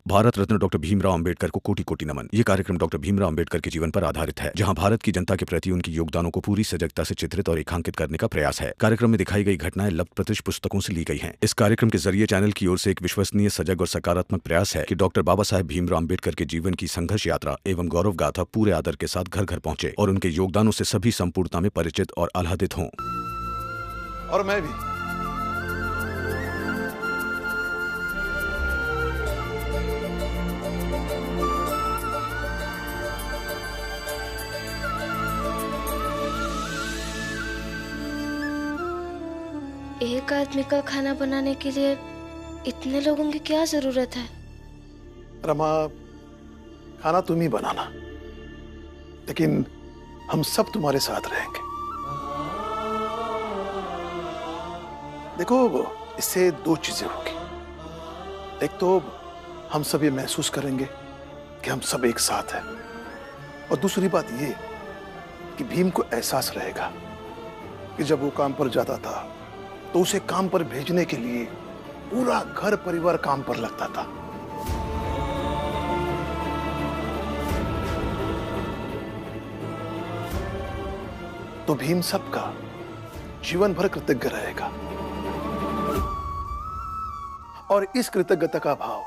Bharat Ratna doctor Bhimrao Ambedkar को कोटि कोटि नमन। ये कार्यक्रम डॉक्टर भीमराव अंबेडकर के जीवन पर आधारित है, जहां भारत की जनता के प्रति उनके योगदानों को पूरी सजगता से चित्रित और रेखांकित करने का प्रयास है। कार्यक्रम में दिखाई गई घटनाएं लब्ध प्रतिष्ठ पुस्तकों से ली गई हैं। इस कार्यक्रम के जरिए चैनल की ओर से एक विश्वसनीय, सजग और सकारात्मक प्रयास है कि डॉक्टर बाबा साहेब भीमराव अंबेडकर के जीवन की संघर्ष यात्रा एवं गौरव गाथा पूरे आदर के साथ घर घर पहुंचे और उनके योगदानों से सभी संपूर्णता में परिचित और आह्लादित हों। और मैं भी। एक आदमी का खाना बनाने के लिए इतने लोगों की क्या जरूरत है? रमा, खाना तुम ही बनाना, लेकिन हम सब तुम्हारे साथ रहेंगे। देखो, इससे दो चीजें होगी। एक तो हम सब ये महसूस करेंगे कि हम सब एक साथ हैं, और दूसरी बात ये कि भीम को एहसास रहेगा कि जब वो काम पर जाता था तो उसे काम पर भेजने के लिए पूरा घर परिवार काम पर लगता था। तो भीम सबका जीवन भर कृतज्ञ रहेगा, और इस कृतज्ञता का भाव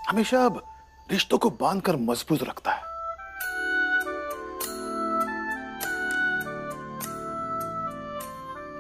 हमेशा अब रिश्तों को बांधकर मजबूत रखता है।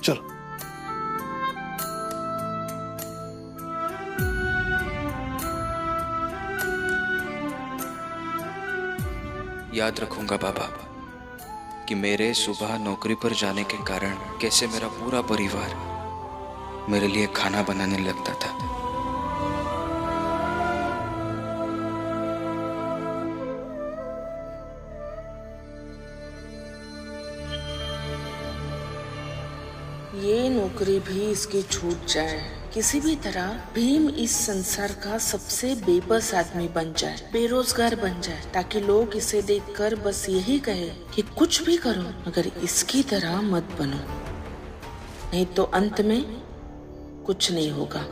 चलो। याद रखूंगा बाबा कि मेरे सुबह नौकरी पर जाने के कारण कैसे मेरा पूरा परिवार मेरे लिए खाना बनाने लगता था। ये नौकरी भी इसकी छूट जाए। किसी भी तरह भीम इस संसार का सबसे बेबस आदमी बन जाए, बेरोजगार बन जाए, ताकि लोग इसे देखकर बस यही कहे कि कुछ भी करो मगर इसकी तरह मत बनो, नहीं तो अंत में कुछ नहीं होगा।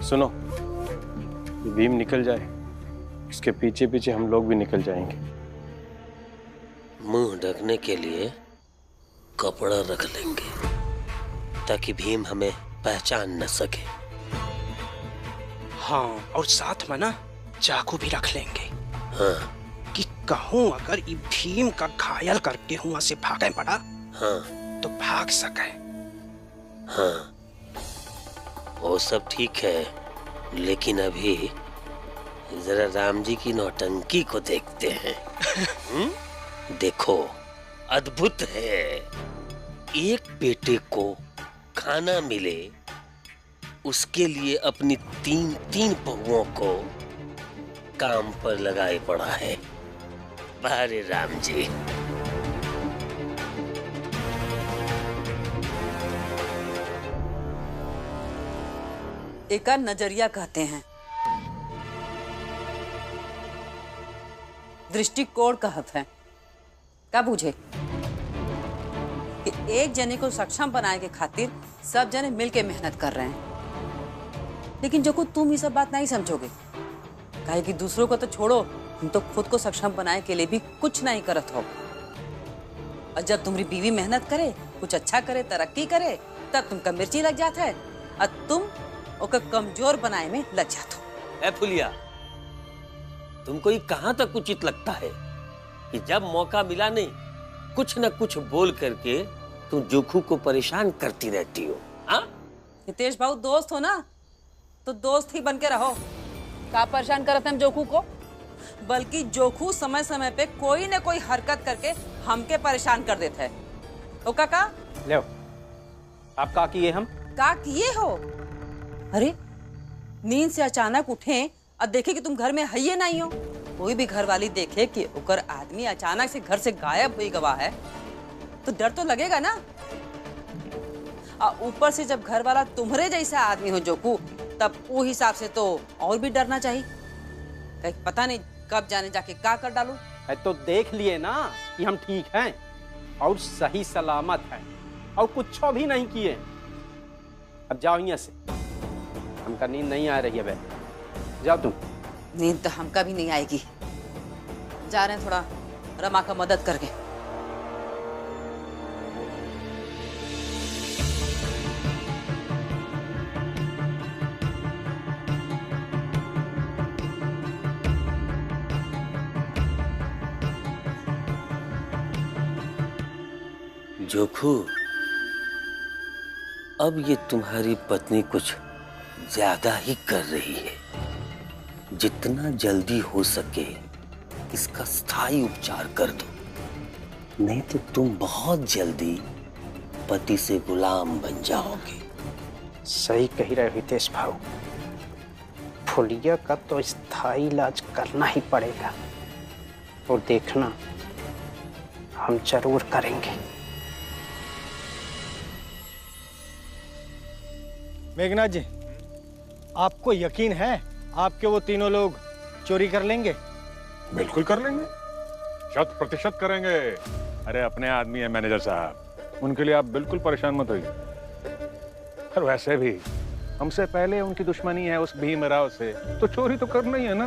सुनो, भीम निकल जाए, इसके पीछे पीछे हम लोग भी निकल जाएंगे। मुंह ढकने के लिए कपड़ा रख लेंगे ताकि भीम हमें पहचान न सके। हाँ, और साथ में ना चाकू भी रख लेंगे। हाँ, कि कहूँ अगर ये भीम का घायल करके हुआ से भागे पड़ा, हाँ, तो भाग सके। हाँ, वो सब ठीक है, लेकिन अभी जरा राम जी की नौटंकी को देखते हैं। देखो, अद्भुत है। एक बेटे को खाना मिले, उसके लिए अपनी तीन बहुओं को काम पर लगाए पड़ा है। बारे राम जी। एका नजरिया कहते हैं, दृष्टिकोण कहत है। का बूझे कि एक जने को सक्षम बनाने के खातिर सब जने मिलके मेहनत कर रहे हैं, लेकिन जोखू तुम ये सब बात नहीं समझोगे, काहे कि दूसरों को तो छोड़ो, तुम तो खुद को सक्षम बनाने के लिए भी कुछ नहीं करत हो। और जब तुम्हारी बीवी मेहनत करे, कुछ अच्छा करे, तरक्की करे, तब तुमका मिर्ची लग जाता है और तुम ओके कमजोर बनाए में लग जाते हो। ए फुलिया, तुमको ये कहाँ तक उचित लगता है कि जब मौका मिला नहीं कुछ न कुछ बोल करके तुम जोखू को परेशान करती रहती हो? हाँ हितेश भाऊ, दोस्त हो ना तो दोस्त ही बन के रहो। का परेशान करते हम जोखू को? बल्कि जोखू समय समय पे कोई न कोई हरकत करके हमके परेशान कर देता है। ओ काका, ले आप का किए हम का किए हो? अरे नींद से अचानक उठे और देखे कि तुम घर में हइये नहीं हो। कोई भी घर वाली देखे कि ओकर आदमी अचानक से घर से गायब हुई गवा है तो डर तो लगेगा ना। और ऊपर से जब घर वाला तुम्हारे जैसा आदमी हो जोखू, तब वो हिसाब से तो और भी डरना चाहिए। कहीं पता नहीं कब जाने जाके का कर डालू। है तो देख लिए ना कि हम ठीक हैं और सही सलामत हैं और कुछ भी नहीं किए। अब जाओ यहाँ से, हमका नींद नहीं आ रही है बे। जाओ तुम। नींद तो हमका भी नहीं आएगी। जा रहे हैं थोड़ा रमा का मदद करके। जोखू, अब ये तुम्हारी पत्नी कुछ ज्यादा ही कर रही है। जितना जल्दी हो सके इसका स्थायी उपचार कर दो, नहीं तो तुम बहुत जल्दी पति से गुलाम बन जाओगे। सही कही रहे हितेश भाऊ, फुलिया का तो स्थायी इलाज करना ही पड़ेगा और देखना हम जरूर करेंगे। मेघनाथ जी, आपको यकीन है आपके वो तीनों लोग चोरी कर लेंगे? बिल्कुल कर लेंगे, 100% करेंगे। अरे अपने आदमी है मैनेजर साहब, उनके लिए आप बिल्कुल परेशान मत होइए। और वैसे भी हमसे पहले उनकी दुश्मनी है उस भीमराव से, तो चोरी तो करना ही है ना।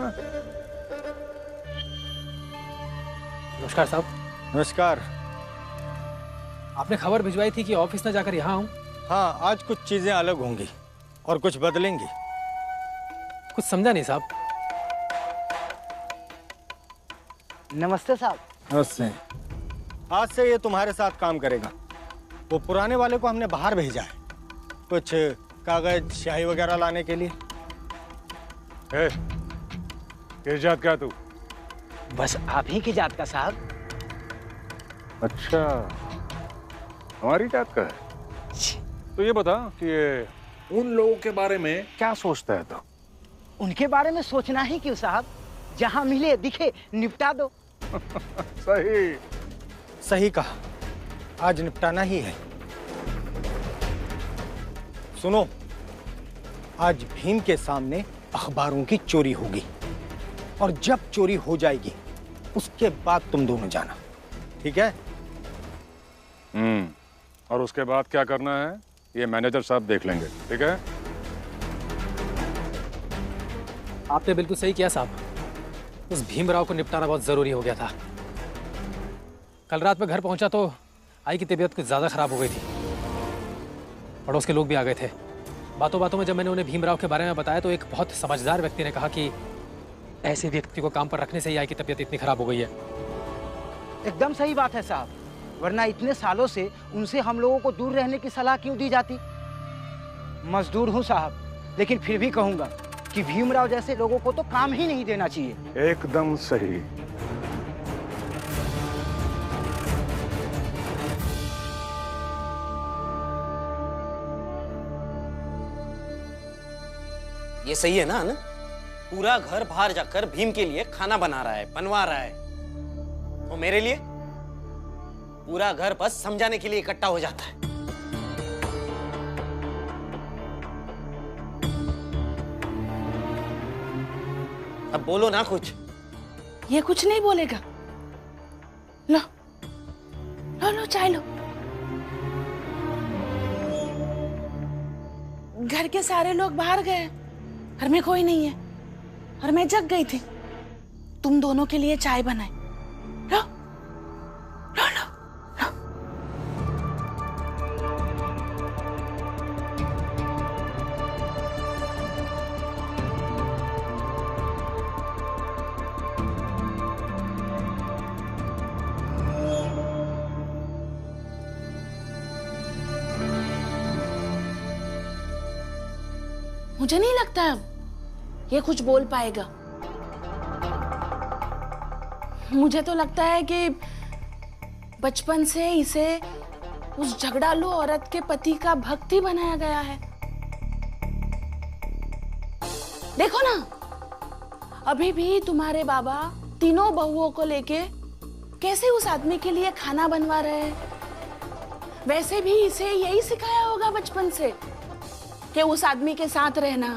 नमस्कार साहब। नमस्कार। आपने खबर भिजवाई थी कि ऑफिस न जाकर यहाँ आऊँ? हाँ, आज कुछ चीजें अलग होंगी और कुछ बदलेंगी। कुछ समझा नहीं साहब। नमस्ते साहब। नमस्ते। आज से ये तुम्हारे साथ काम करेगा। वो पुराने वाले को हमने बाहर भेजा है कुछ कागज स्याही वगैरह लाने के लिए। किस जात का तू? बस आप ही की जात का साहब। अच्छा, हमारी जात का है। तो ये बता कि उन लोगों के बारे में क्या सोचता है तो? उनके बारे में सोचना ही क्यों साहब, जहां मिले दिखे निपटा दो। सही सही कहा, आज निपटाना ही है। सुनो, आज भीम के सामने अखबारों की चोरी होगी और जब चोरी हो जाएगी उसके बाद तुम दोनों जाना, ठीक है? और उसके बाद क्या करना है ये मैनेजर साहब देख लेंगे, ठीक है? आपने बिल्कुल सही किया साहब। उस भीमराव को निपटाना बहुत जरूरी हो गया था। कल रात में घर पहुंचा तो आई की तबीयत कुछ ज्यादा खराब हो गई थी। पड़ोस के लोग भी आ गए थे। बातों बातों में जब मैंने उन्हें भीमराव के बारे में बताया तो एक बहुत समझदार व्यक्ति ने कहा कि ऐसे व्यक्ति को काम पर रखने से ही आई की तबीयत इतनी खराब हो गई है। एकदम सही बात है साहब, वरना इतने सालों से उनसे हम लोगों को दूर रहने की सलाह क्यों दी जाती? मजदूर हूँ साहब, लेकिन फिर भी कहूंगा कि भीमराव जैसे लोगों को तो काम ही नहीं देना चाहिए। एकदम सही। ये सही है ना? पूरा घर बाहर जाकर भीम के लिए खाना बना रहा है, बनवा रहा है, और मेरे लिए पूरा घर बस समझाने के लिए इकट्ठा हो जाता है। अब बोलो ना कुछ। ये कुछ नहीं बोलेगा। लो लो लो, चाय लो। घर के सारे लोग बाहर गए, घर में कोई नहीं है और मैं जग गई थी। तुम दोनों के लिए चाय बनाई। लो लो लो। मुझे नहीं लगता अब ये कुछ बोल पाएगा। मुझे तो लगता है कि बचपन से इसे उस झगड़ालू औरत के पति का भक्ति बनाया गया है। देखो ना, अभी भी तुम्हारे बाबा तीनों बहुओं को लेके कैसे उस आदमी के लिए खाना बनवा रहे हैं। वैसे भी इसे यही सिखाया होगा बचपन से कि उस आदमी के साथ रहना,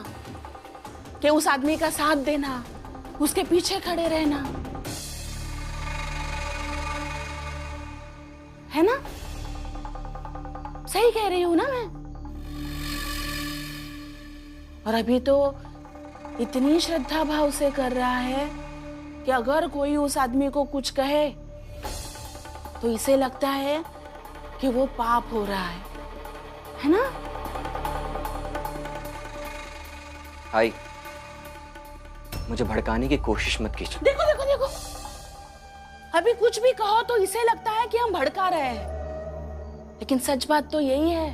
कि उस आदमी का साथ देना, उसके पीछे खड़े रहना, है ना? सही कह रही हूं ना मैं? और अभी तो इतनी श्रद्धा भाव से कर रहा है कि अगर कोई उस आदमी को कुछ कहे तो इसे लगता है कि वो पाप हो रहा है ना? हाय, मुझे भड़काने की कोशिश मत कीजिए। देखो देखो देखो, अभी कुछ भी कहो तो इसे लगता है कि हम भड़का रहे हैं, लेकिन सच बात तो यही है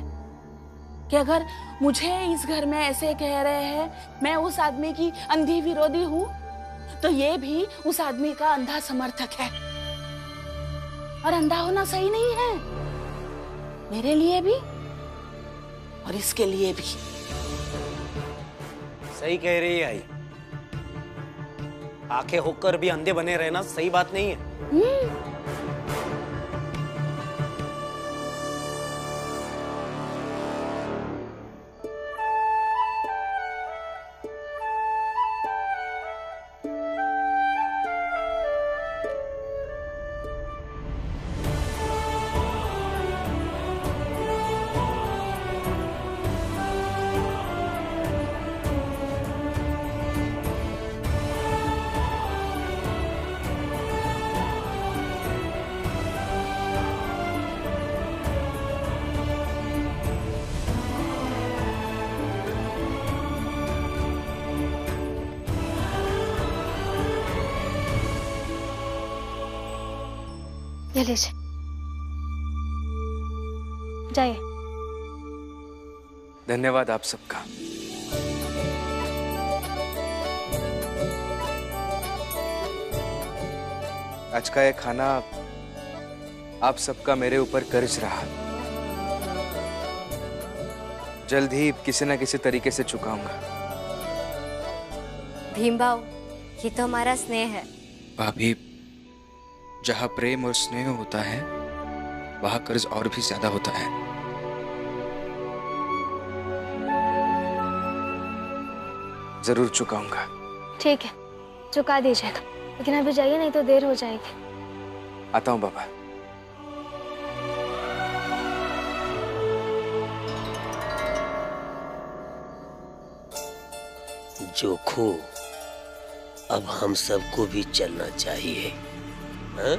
कि अगर मुझे इस घर में ऐसे कह रहे हैं, मैं उस आदमी की अंधी विरोधी हूं, तो ये भी उस आदमी का अंधा समर्थक है। और अंधा होना सही नहीं है, मेरे लिए भी और इसके लिए भी। सही कह रही है आई। आंखें होकर भी अंधे बने रहना सही बात नहीं है। ये लीजिए, जाइए। धन्यवाद आप सबका। आज का ये खाना आप सबका मेरे ऊपर कर्ज रहा। जल्द ही किसी न किसी तरीके से चुकाऊंगा। भीमबाऊ, ये तो हमारा स्नेह है। भाभी, जहाँ प्रेम और स्नेह होता है वहाँ कर्ज और भी ज्यादा होता है। जरूर चुकाऊंगा। ठीक है, चुका दीजिएगा, लेकिन अभी जाइए नहीं तो देर हो जाएगी। आता हूँ बाबा। जोखो, अब हम सबको भी चलना चाहिए। हाँ?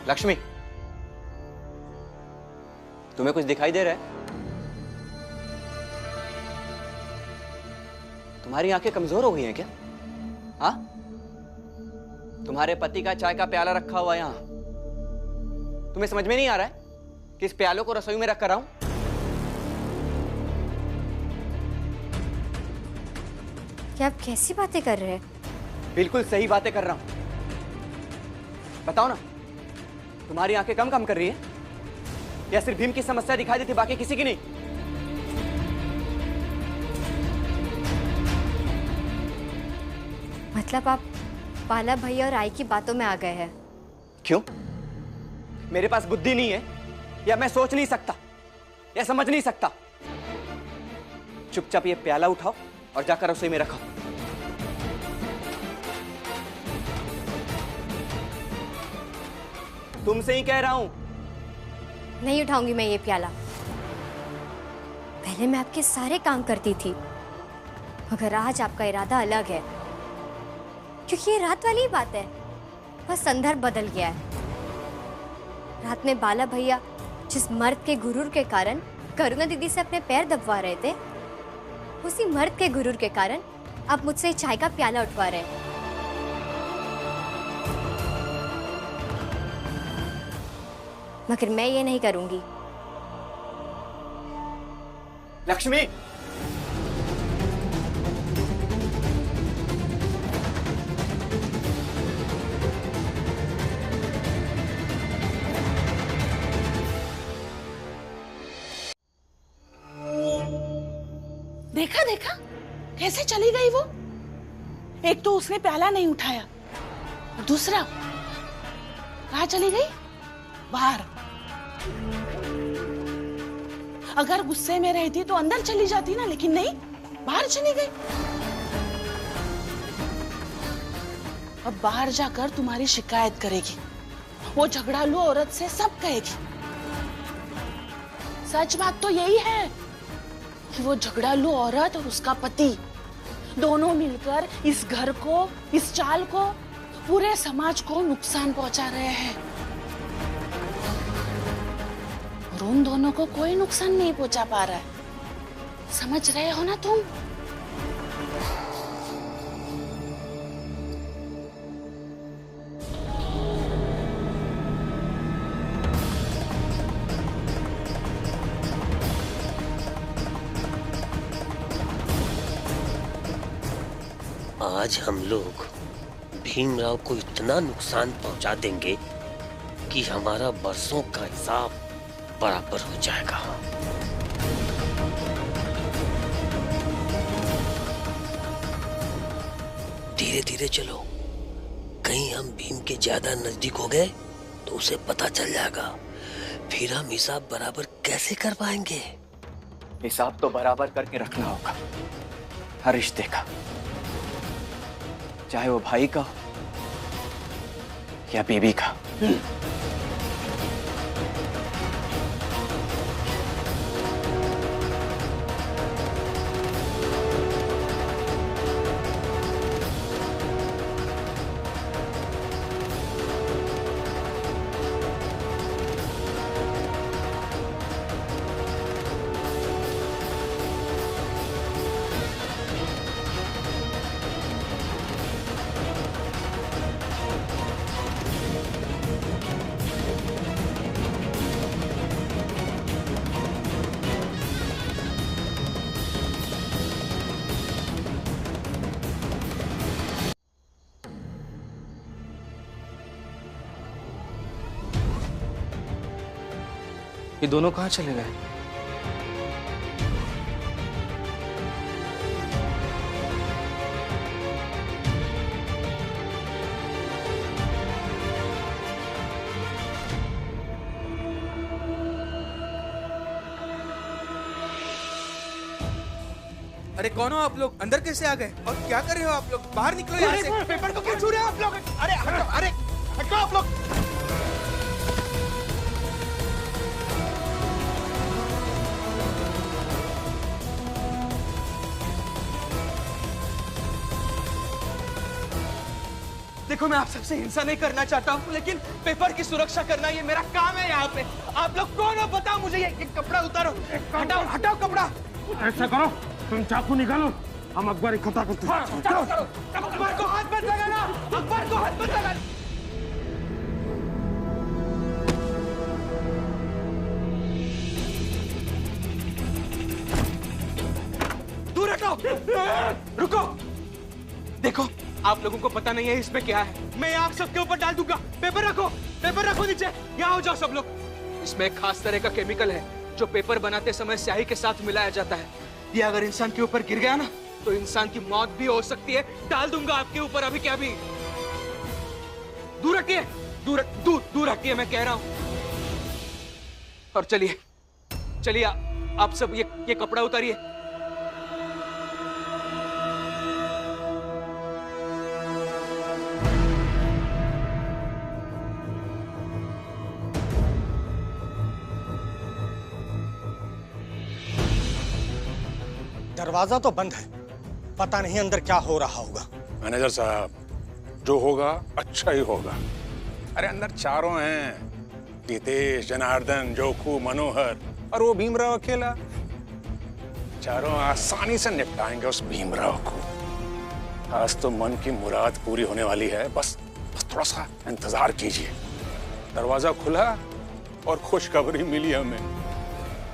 लक्ष्मी, तुम्हें कुछ दिखाई दे रहा है? तुम्हारी आंखें कमजोर हो गई हैं क्या? हाँ? तुम्हारे पति का चाय का प्याला रखा हुआ यहां, तुम्हें समझ में नहीं आ रहा है कि इस प्यालों को रसोई में रख कर आऊं? क्या आप कैसी बातें कर रहे हैं? बिल्कुल सही बातें कर रहा हूं। बताओ ना, तुम्हारी आंखें कम काम कर रही है या सिर्फ भीम की समस्या दिखाई देती, बाकी किसी की नहीं? मतलब आप बाला भैया और आई की बातों में आ गए हैं? क्यों? मेरे पास बुद्धि नहीं है, या मैं सोच नहीं सकता, या समझ नहीं सकता? चुपचाप ये प्याला उठाओ और जाकर रसोई में रखो। तुमसे ही कह रहा हूं। नहीं उठाऊंगी मैं ये प्याला। पहले मैं आपके सारे काम करती थी, मगर आज आपका इरादा अलग है, क्योंकि ये रात वाली बात है, बस संदर्भ बदल गया है। रात में बाला भैया जिस मर्द के गुरूर के कारण करुणा दीदी से अपने पैर दबवा रहे थे, उसी मर्द के गुरूर के कारण आप मुझसे चाय का प्याला उठवा रहे हैं। मगर मैं ये नहीं करूंगी। लक्ष्मी, देखा देखा कैसे चली गई वो। एक तो उसने प्याला नहीं उठाया, और दूसरा कहाँ चली गई? बाहर। अगर गुस्से में रहती तो अंदर चली जाती ना, लेकिन नहीं, बाहर चली गई। अब बाहर जाकर तुम्हारी शिकायत करेगी, वो झगड़ालू औरत से सब कहेगी। सच बात तो यही है कि वो झगड़ालू औरत और उसका पति दोनों मिलकर इस घर को, इस चाल को, पूरे समाज को नुकसान पहुंचा रहे हैं, और उन दोनों को कोई नुकसान नहीं पहुंचा पा रहा है। समझ रहे हो ना तुम? आज हम लोग भीमराव को इतना नुकसान पहुंचा देंगे कि हमारा बरसों का हिसाब बराबर हो जाएगा। धीरे धीरे चलो, कहीं हम भीम के ज्यादा नजदीक हो गए तो उसे पता चल जाएगा, फिर हम हिसाब बराबर कैसे कर पाएंगे? हिसाब तो बराबर करके रखना होगा, हर रिश्ते का, चाहे वो भाई का या बीवी का। ये दोनों कहाँ चले गए? अरे कौन हो आप लोग? अंदर कैसे आ गए और क्या कर रहे हो आप लोग? बाहर निकलो यहाँ से। पेपर को क्यों छू रहे हो आप लोग? अरे हटो, अरे हटो आप लोग। देखो, मैं आप सबसे हिंसा नहीं करना चाहता हूँ, लेकिन पेपर की सुरक्षा करना ये मेरा काम है यहाँ पे। आप लोग कौन हो बताओ मुझे। ये कपड़ा उतारो, हटाओ हटाओ कपड़ा। ऐसा करो, तुम चाकू निकालो, हम अखबार इकट्ठा करते हैं। अखबार को हाथ मत लगाना, अखबार को हाथ मत लगाना। दूर हटाओ, रुको। देखो, आप लोगों को पता नहीं है इसमें क्या है, मैं आप सबके ऊपर डाल दूंगा। पेपर रखो नीचे। यहाँ हो जाओ सब लोग। इसमें एक खास तरह का केमिकल है जो पेपर बनाते समय स्याही के साथ मिलाया जाता है। ये अगर इंसान के ऊपर गिर गया ना तो इंसान की मौत भी हो सकती है। डाल दूंगा आपके ऊपर अभी के अभी। दूर रखिए, दूर रखिए, मैं कह रहा हूं। और चलिए चलिए, आप सब ये कपड़ा उतारिए। दरवाजा तो बंद है, पता नहीं अंदर क्या हो रहा होगा। मैनेजर साहब, जो होगा अच्छा ही होगा। अरे अंदर चारों हैं, नितेश, जनार्दन, जोखू, मनोहर और वो भीमराव अकेला। चारों आसानी से निपटाएंगे उस भीमराव को। आज तो मन की मुराद पूरी होने वाली है, बस थोड़ा सा इंतजार कीजिए। दरवाजा खुला और खुशखबरी मिली हमें।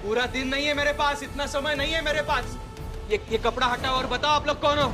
पूरा दिन नहीं है मेरे पास, इतना समय नहीं है मेरे पास। ये कपड़ा हटाओ और बताओ आप लोग कौन हो।